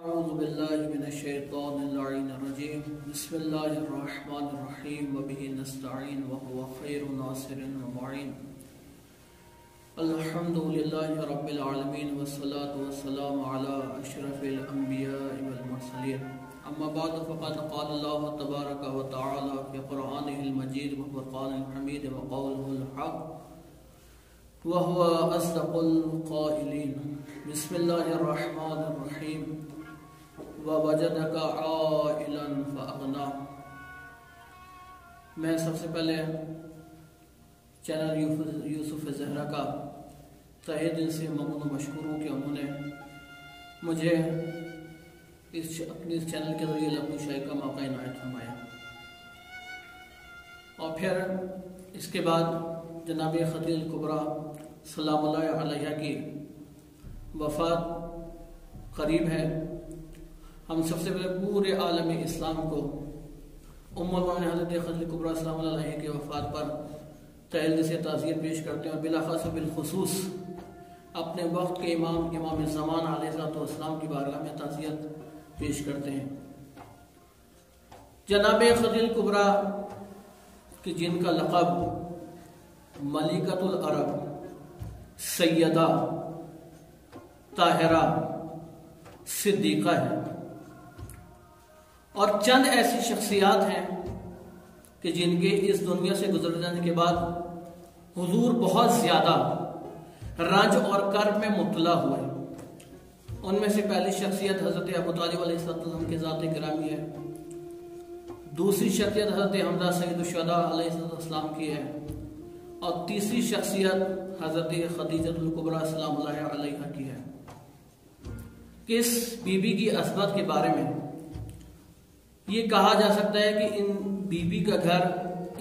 أعوذ بالله من الشيطان اللعين الرجيم بسم الله الرحمن الرحيم وبه نستعين وهو خير ناصر ومعين الحمد لله رب العالمين والصلاة والسلام على أشرف الأنبياء والمرسلين أما بعد فقد قال الله تبارك وتعالى في قرآنه المجيد وفرقانه الحميد وقوله الحق وهو أصدق القائلين بسم الله الرحمن الرحيم وَوَجَدَكَ عَائِلًا فَأَغْنَى۔ میں سب سے پہلے چینل یوسف زہرا کا تہہ دل سے ممنون و مشکور ہوں کہ انہوں نے مجھے اپنی اس چینل کے ذریعے لغو شاعری کا موقع عنایت فرمایا، اور پھر اس کے بعد جناب خدیجہ الکبریٰ سلام اللہ علیہ کی وفات قریب ہے۔ ہم سب سے پہلے پورے عالم اسلام کو ام المؤمنین حضرت خدیجہ الکبریٰ سلام اللہ علیہ کی وفات پر تہہ دل سے تعزیت پیش کرتے ہیں، اور بلاخص بالخصوص اپنے وقت کے امام زمان علیہ السلام کی بارگاہ میں تعزیت پیش کرتے ہیں۔ جناب خدیجہ الکبریٰ کہ جن کا لقب ملکۃ العرب، سیدہ، طاہرہ، صدیقہ ہے، اور چند ایسی شخصیات ہیں کہ جن کے اس دنیا سے گزر جانے کے بعد حضور بہت زیادہ رنج اور کرب میں مبتلا ہوئے۔ ان میں سے پہلی شخصیت حضرت ابو طالب علیہ السلام کے ذات گرامی ہے، دوسری شخصیت حضرت حمزہ سید الشہداء علیہ السلام کی ہے، اور تیسری شخصیت حضرت خدیجہ الکبریٰ سلام اللہ علیہ کی ہے۔ کس بی بی کی عصمت کے بارے میں یہ کہا جا سکتا ہے کہ ان بی بی کا گھر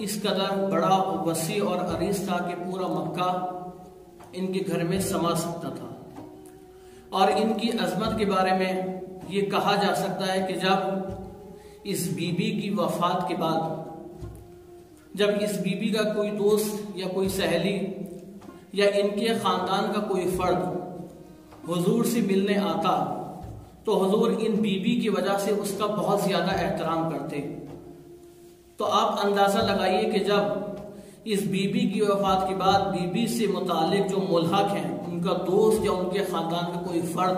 اس قدر بڑا وسیع اور عریض تھا کہ پورا مکہ ان کے گھر میں سما سکتا تھا، اور ان کی عظمت کے بارے میں یہ کہا جا سکتا ہے کہ جب اس بی بی کی وفات کے بعد جب اس بی بی کا کوئی دوست یا کوئی سہیلی یا ان کے خاندان کا کوئی فرد حضور سے ملنے آتا تو حضور ان بی بی کی وجہ سے اس کا بہت زیادہ احترام کرتے۔ تو آپ اندازہ لگائیے کہ جب اس بی بی کی وفات کے بعد بی بی سے متعلق جو ملحق ہیں، ان کا دوست یا ان کے خاندان کا کوئی فرد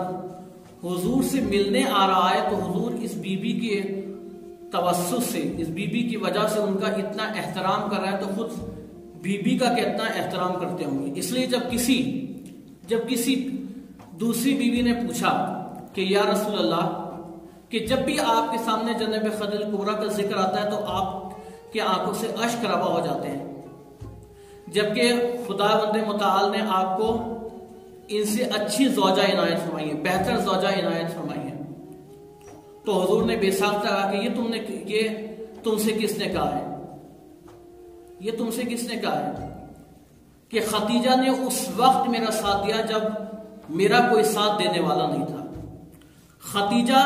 حضور سے ملنے آ رہا ہے، تو حضور اس بی بی کے توسط سے، اس بی بی کی وجہ سے ان کا اتنا احترام کر رہا ہے، تو خود بی بی کا کتنا احترام کرتے ہوں گے۔ اس لیے جب کسی دوسری بی بی نے پوچھا کہ یا رسول اللہ، کہ جب بھی آپ کے سامنے جناب خدیجہ الکبریٰ کا ذکر آتا ہے تو آپ کی آنکھوں سے اشک روا ہو جاتے ہیں، جبکہ خداوند متعال نے آپ کو ان سے اچھی زوجہ عنایت فرمائی ہے، بہتر زوجہ عنایت فرمائی ہے۔ تو حضور نے بے ساختہ کہا کہ یہ تم سے کس نے کہا ہے؟ یہ تم سے کس نے کہا ہے؟ کہ خدیجہ نے اس وقت میرا ساتھ دیا جب میرا کوئی ساتھ دینے والا نہیں تھا۔ خدیجہ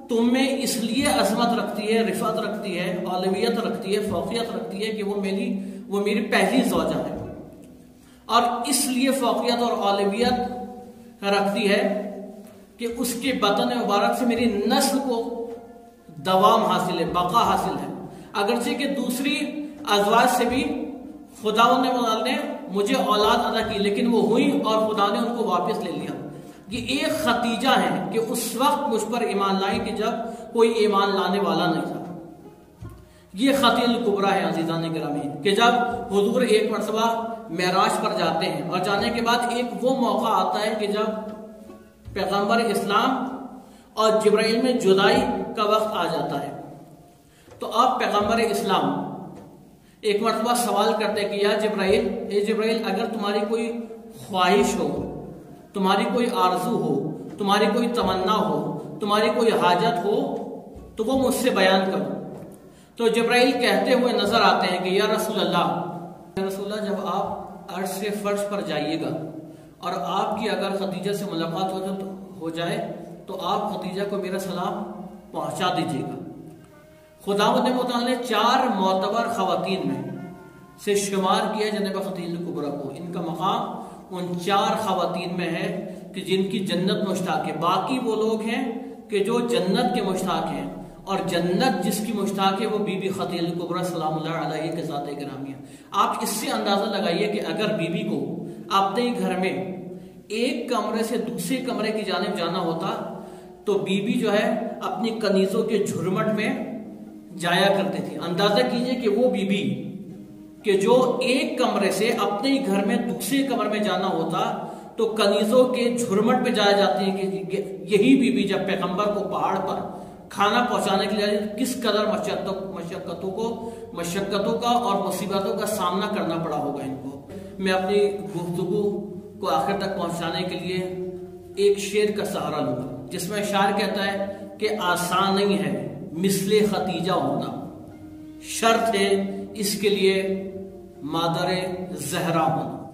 تم میں اس لیے عظمت رکھتی ہے، رفعت رکھتی ہے، اولویت رکھتی ہے، فوقیت رکھتی ہے کہ وہ میری پہلی زوجہ ہے، اور اس لیے فوقیت اور اولویت رکھتی ہے کہ اس کے بدن مبارک سے میری نسل کو دوام حاصل ہے، بقا حاصل ہے۔ اگرچہ کہ دوسری ازواج سے بھی خداوند نے مجھے اولاد عطا کی، لیکن وہ ہوئی اور خدا نے ان کو واپس لے لیا۔ یہ ایک خدیجہ ہے کہ اس وقت مجھ پر ایمان لائی کہ جب کوئی ایمان لانے والا نہیں تھا۔ یہ خدیجہ الکبریٰ ہے عزیزان گرامی، کہ جب حضور ایک مرتبہ معراج پر جاتے ہیں، اور جانے کے بعد ایک وہ موقع آتا ہے کہ جب پیغمبر اسلام اور جبرائیل میں جدائی کا وقت آ جاتا ہے، تو آپ پیغمبر اسلام ایک مرتبہ سوال کرتے کہ یا جبرائیل، اے جبرائیل، اگر تمہاری کوئی خواہش ہو، تمہاری کوئی آرزو ہو، تمہاری کوئی تمنا ہو، تمہاری کوئی حاجت ہو، تو وہ مجھ سے بیان کرو۔ تو جبرائیل کہتے ہوئے نظر آتے ہیں کہ یا رسول اللہ، جب آپ عرش سے فرش پر جائیے گا اور آپ کی اگر خدیجہ سے ملاقات ہو جائے تو آپ خدیجہ کو میرا سلام پہنچا دیجیے گا۔ خداوند متعال نے 4 معتبر خواتین میں سے شمار کیا جناب خدیجہ الکبریٰ کو، ان کا مقام ان 4 خواتین میں ہے کہ جن کی جنت مشتاق ہے۔ باقی وہ لوگ ہیں کہ جو جنت کے مشتاق ہیں اور جنت جس کی مشتاق ہے وہ بی بی خدیجہ کبریٰ سلام اللہ علیہ کے ذات گرامی ہے۔ آپ اس سے اندازہ لگائیے کہ اگر بی بی کو اپنے گھر میں ایک کمرے سے دوسرے کمرے کی جانب جانا ہوتا تو بی بی جو ہے اپنی کنیزوں کے جھرمٹ میں جایا کرتی تھی۔ اندازہ کیجئے کہ وہ بی بی کہ جو ایک کمرے سے اپنے گھر میں دوسرے کمرے میں جانا ہوتا تو کنیزوں کے جھرمٹ پہ جایا جاتی ہے کہ یہی بی بی جب پیغمبر کو پہاڑ پر کھانا پہنچانے کے لیے کس قدر مشقتوں کا اور مصیبتوں کا سامنا کرنا پڑا ہوگا ان کو۔ میں اپنی گفتگو کو آخر تک پہنچانے کے لیے ایک شعر کا سہارا لوں گا جس میں شاعر کہتا ہے کہ آسان نہیں ہے مثل خدیجہ ہونا، شرط ہے اس کے لیے مادر زہرا ہونا۔